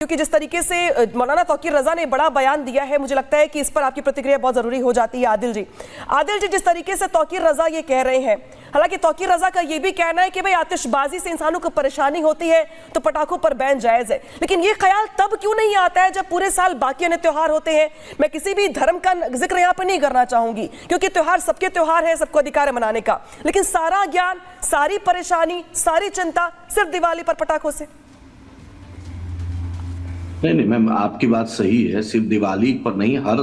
क्योंकि जिस तरीके से मौलाना तौकीर रजा ने बड़ा बयान दिया है, मुझे लगता है कि इस पर आपकी प्रतिक्रिया बहुत जरूरी हो जाती है। आदिल जी, जिस तरीके से तौकीर रजा ये कह रहे हैं, हालांकि तौकीर रजा का ये भी कहना है कि भाई आतिशबाजी से इंसानों को परेशानी होती है तो पटाखों पर बैन जायज है, लेकिन ये ख्याल तब क्यों नहीं आता है जब पूरे साल बाकी अन्य त्योहार होते हैं। मैं किसी भी धर्म का जिक्र यहाँ पर नहीं करना चाहूंगी, क्योंकि त्योहार सबके त्योहार है, सबको अधिकार है मनाने का, लेकिन सारा ज्ञान, सारी परेशानी, सारी चिंता सिर्फ दिवाली पर पटाखों से। नहीं मैम, आपकी बात सही है। सिर्फ दिवाली पर नहीं, हर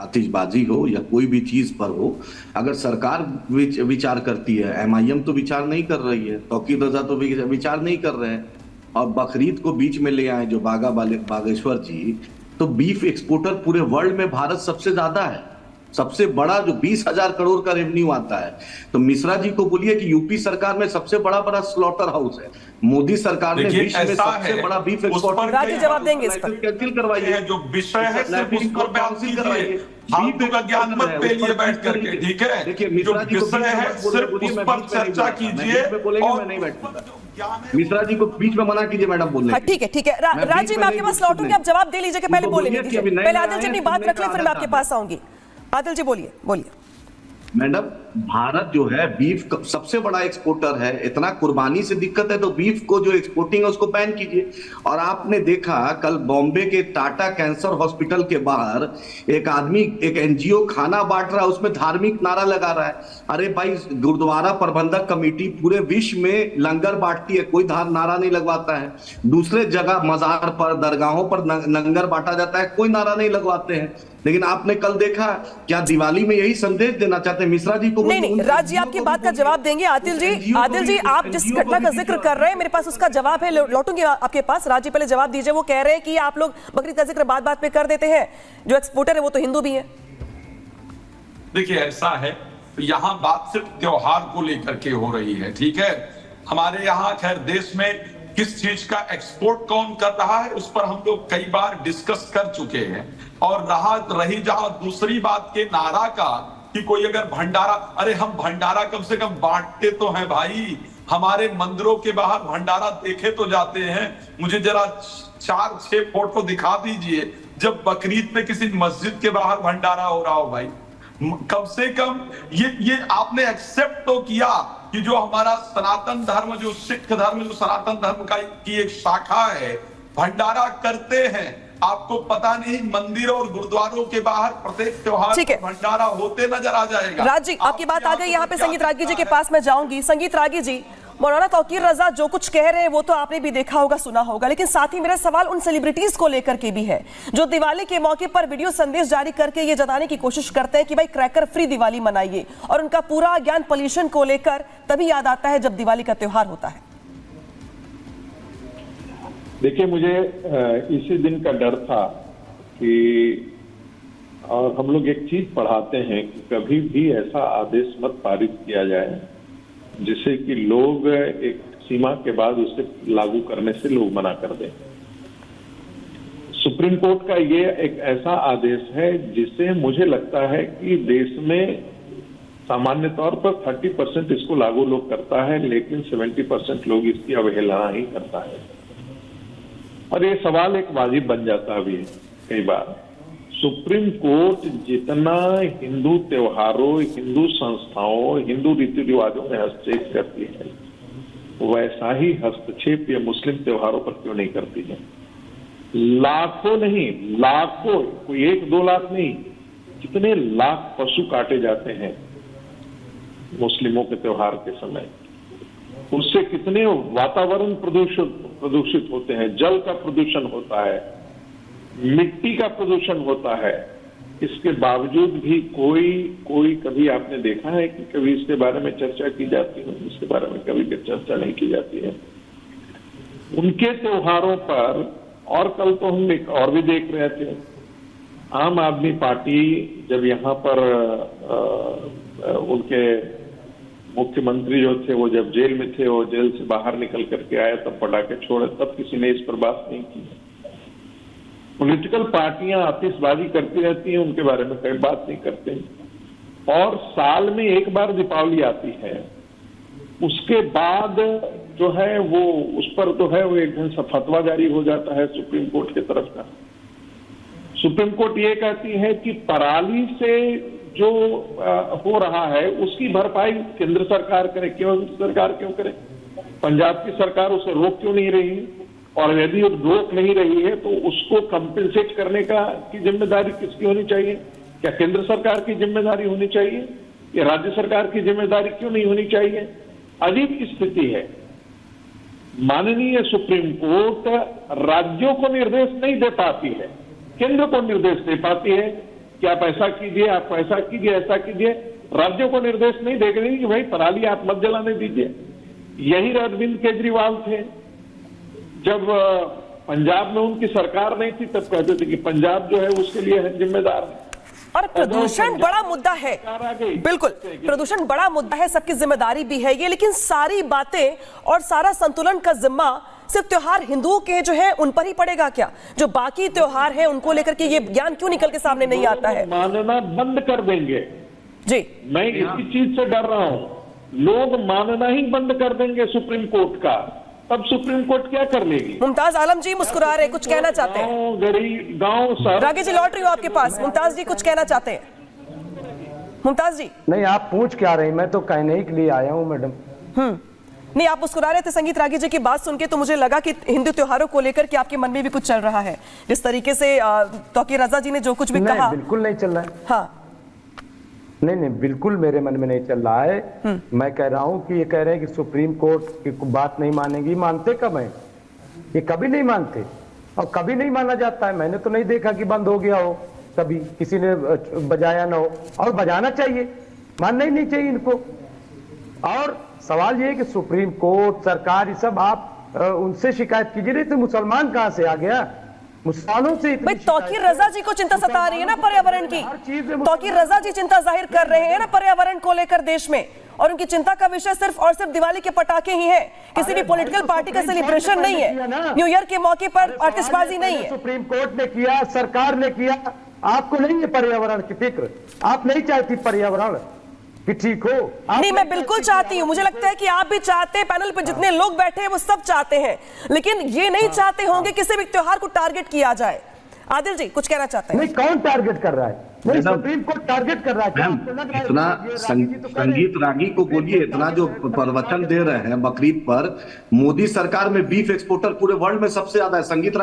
आतिशबाजी हो या कोई भी चीज पर हो, अगर सरकार विचार करती है, एमआईएम तो विचार नहीं कर रही है, तौकीर रजा तो विचार नहीं कर रहे हैं, और बकरीद को बीच में ले आए जो बागेश्वर जी, तो बीफ एक्सपोर्टर पूरे वर्ल्ड में भारत सबसे ज्यादा है, सबसे बड़ा, जो 20,000 करोड़ का रेवेन्यू आता है। तो मिश्रा जी को बोलिए कि यूपी सरकार में सबसे बड़ा स्लॉटर हाउस है, मोदी सरकार ने विश्व में सबसे बड़ा बीफ एक्सपोर्टर, राज्य जवाब देंगे इस पर, कैंसिल करवाइए। जो विषय है सिर्फ उस पर कैंसिल करवाइए, फालतू का ज्ञान मत फैलिए बैठ करके, ठीक है। देखिए, जो विषय है सिर्फ उस पर चर्चा कीजिए और मैं नहीं बैठूंगा। मिश्रा जी को बीच में मना कीजिए मैडम बोलने। ठीक है राजीव, मैं आपके पास लौटूंगी, आप जवाब दे लीजिए कि पहले बोले नहीं दीजिए, पहले आदिल जी अपनी बात रख ले, फिर मैं आपके पास आऊंगी। आदिल जी बोलिए। मैडम, भारत जो है बीफ सबसे बड़ा एक्सपोर्टर है, इतना कुर्बानी से दिक्कत है तो बीफ को जो एक्सपोर्टिंग है उसको बैन कीजिए। और आपने देखा कल बॉम्बे के टाटा कैंसर हॉस्पिटल के बाहर एक आदमी, एक एनजीओ खाना बांट रहा है, उसमें धार्मिक नारा लगा रहा है। अरे भाई, गुरुद्वारा प्रबंधक कमेटी पूरे विश्व में लंगर बांटती है, कोई नारा नहीं लगवाता है। दूसरे जगह मजार पर, दरगाहों पर लंगर बांटा जाता है, कोई नारा नहीं लगवाते हैं। लेकिन आपने कल देखा, क्या दिवाली में यही संदेश देना चाहते हैं मिश्रा जी को? नहीं, राज जी आपकी बात का जवाब देंगे। आदिल जी आप जिस घटना का जिक्र कर रहे हैं, मेरे पास उसका जवाब है, लौटूंगी आपके पास। राज जी पहले जवाब दीजिए। वो कह रहे हैं कि आप लोग बकरीद का जिक्र बात पे कर देते हैं, जो एक्सपोर्टर है वो तो हिंदू भी है। देखिए, ऐसा है, यहाँ बात सिर्फ त्योहार को लेकर के हो रही है, ठीक है। हमारे यहाँ खैर देश में किस चीज का एक्सपोर्ट कौन कर रहा है उस पर हम लोग कई बार डिस्कस कर चुके हैं। और रही जहां दूसरी बात के नारा का कि कोई अगर भंडारा, अरे हम भंडारा कम से कम बांटते तो हैं भाई, हमारे मंदिरों के बाहर भंडारा देखे तो जाते हैं। मुझे जरा 4-6 फोटो दिखा दीजिए जब बकरीद पे किसी मस्जिद के बाहर भंडारा हो रहा हो। भाई कम से कम ये आपने एक्सेप्ट तो किया कि जो हमारा सनातन धर्म, जो सिख धर्म, जो सनातन धर्म की एक शाखा है, भंडारा करते हैं। आपको पता नहीं, मंदिर और गुरुद्वारों के बाहर प्रत्येक त्योहार भंडारा होते नजर आ जाएगा। राज जी आपकी बात आ गई, यहाँ पे संगीत रागी जी के पास मैं जाऊंगी। संगीत रागी जी, मौलाना तौकीर रजा जो कुछ कह रहे हैं वो तो आपने भी देखा होगा, सुना होगा, लेकिन साथ ही मेरा सवाल उन सेलिब्रिटीज को लेकर के भी है जो दिवाली के मौके पर वीडियो संदेश जारी करके ये जताने की कोशिश करते हैं कि भाई क्रैकर फ्री दिवाली मनाइए, और उनका पूरा ज्ञान पोल्यूशन को लेकर तभी याद आता है जब दिवाली का त्योहार होता है। देखिए, मुझे इसी दिन का डर था कि, और हम लोग एक चीज पढ़ाते हैं कि कभी भी ऐसा आदेश मत पारित किया जाए जिससे कि लोग एक सीमा के बाद उसे लागू करने से लोग मना कर दें। सुप्रीम कोर्ट का ये एक ऐसा आदेश है जिससे मुझे लगता है कि देश में सामान्य तौर पर 30% इसको लागू लोग करता है, लेकिन 70% लोग इसकी अवहेलना ही करता है। और ये सवाल एक वाजिब बन जाता भी है कई बार। सुप्रीम कोर्ट जितना हिंदू त्योहारों, हिंदू संस्थाओं, हिंदू रीति रिवाजों में हस्तक्षेप करती है, वैसा ही हस्तक्षेप ये मुस्लिम त्योहारों पर क्यों नहीं करती है? लाखों नहीं, लाखों, कोई 1-2 लाख नहीं, कितने लाख पशु काटे जाते हैं मुस्लिमों के त्योहार के समय। उससे कितने वातावरण प्रदूषित होते हैं, जल का प्रदूषण होता है, मिट्टी का प्रदूषण होता है। इसके बावजूद भी कोई कभी आपने देखा है कि कभी इसके बारे में चर्चा की जाती है? इसके बारे में कभी चर्चा नहीं की जाती है। उनके त्योहारों पर, और कल तो हम एक और भी देख रहे थे, आम आदमी पार्टी जब यहाँ पर उनके मुख्यमंत्री जो थे वो जब जेल में थे, वो जेल से बाहर निकल करके आए, तब पटाखे छोड़े, तब किसी ने इस पर बात नहीं की। पॉलिटिकल पार्टियां आतिशबाजी करती रहती हैं, उनके बारे में कई बात नहीं करते। और साल में एक बार दीपावली आती है, उसके बाद जो है वो उस पर तो है वो एक दिन फतवा जारी हो जाता है सुप्रीम कोर्ट की तरफ का। सुप्रीम कोर्ट ये कहती है कि पराली से जो हो रहा है उसकी भरपाई केंद्र सरकार करे। केंद्र सरकार क्यों करे? पंजाब की सरकार उसे रोक क्यों नहीं रही? और यदि रोक नहीं रही है तो उसको कंपेंसेट करने की जिम्मेदारी किसकी होनी चाहिए? क्या केंद्र सरकार की जिम्मेदारी होनी चाहिए या राज्य सरकार की जिम्मेदारी क्यों नहीं होनी चाहिए? अजीब स्थिति है। माननीय सुप्रीम कोर्ट राज्यों को निर्देश नहीं दे पाती है, केंद्र को निर्देश दे पाती है कि आप ऐसा कीजिए, आप ऐसा कीजिए, ऐसा कीजिए। राज्यों को निर्देश नहीं दे रही कि भाई पराली आप मत जलाने दीजिए। यही अरविंद केजरीवाल थे, जब पंजाब में उनकी सरकार नहीं थी तब कहते थे कि पंजाब जो है उसके लिए जिम्मेदार है। और प्रदूषण बड़ा मुद्दा है, बिल्कुल प्रदूषण बड़ा मुद्दा है, सबकी जिम्मेदारी भी है ये, लेकिन सारी बातें और सारा संतुलन का जिम्मा सिर्फ त्योहार हिंदुओं के जो है उन पर ही पड़ेगा क्या? जो बाकी त्योहार है उनको लेकर के ये ज्ञान क्यों निकल के सामने नहीं आता है? मानना बंद कर देंगे जी, मैं इसी चीज से डर रहा हूं। लोग मानना ही बंद कर देंगे सुप्रीम कोर्ट का, तब सुप्रीम कोर्ट क्या कर लेगी? मुमताज आलम जी मुस्कुरा रहे, कुछ कहना चाहते हैं? गरीब गांव सारा रागे जी लौट रही हो आपके पास। मुमताज जी कुछ कहना चाहते हैं? मुमताज जी नहीं, आप पूछ क्या रहे हैं? मैं तो कहने ही के लिए आया हूं मैडम। नहीं, आप मुस्कुरा रहे थे संगीत रागी जी की बात सुन के, तो मुझे लगा कि हिंदू त्योहारों को लेकर के आपके मन में भी कुछ चल रहा है। जिस तरीके से तौकीर रजा जी ने जो कुछ भी कहा, बिल्कुल नहीं चल रहा है। हाँ, नहीं, बिल्कुल मेरे मन में नहीं चल रहा है। मैं कह रहा हूं कि ये कह रहे हैं कि सुप्रीम कोर्ट की बात नहीं मानेगी। मानते कब है? ये कभी नहीं मानते और कभी नहीं माना जाता है। मैंने तो नहीं देखा कि बंद हो गया हो, कभी किसी ने बजाया ना हो, और बजाना चाहिए, मानना ही नहीं चाहिए इनको। और सवाल ये है कि सुप्रीम कोर्ट, सरकार, ये सब आप उनसे शिकायत कीजिए। नहीं तो मुसलमान कहां से आ गया? मुसलमानों से भाई तौकीर रजा जी को चिंता सता रही है ना पर्यावरण की। तौकीर रजा जी चिंता जाहिर कर रहे हैं ना पर्यावरण को लेकर देश में, और उनकी चिंता का विषय सिर्फ और सिर्फ दिवाली के पटाखे ही है, किसी भी पॉलिटिकल पार्टी का सेलिब्रेशन नहीं है, न्यू ईयर के मौके पर आतिशबाजी नहीं है। सुप्रीम कोर्ट ने किया, सरकार ने किया। आपको नहीं है पर्यावरण की फिक्र? आप नहीं चाहती पर्यावरण कि ठीक हो? नहीं, मैं बिल्कुल चाहती हूँ। मुझे लगता है कि आप भी चाहते हैं, पैनल पर जितने लोग बैठे हैं वो सब चाहते हैं, लेकिन ये नहीं चाहते होंगे किसी भी त्योहार को टारगेट किया जाए। आदिल जी कुछ कहना चाहते हैं? नहीं, कौन टारगेट कर रहा है? नहीं, सुप्रीम कोर्ट टारगेट कर रहा है। इतना संगीत रागी को बोलिए, इतना जो प्रवचन दे रहे हैं बकरीद पर, मोदी सरकार में बीफ एक्सपोर्टर पूरे वर्ल्ड में सबसे ज्यादा है। संगीत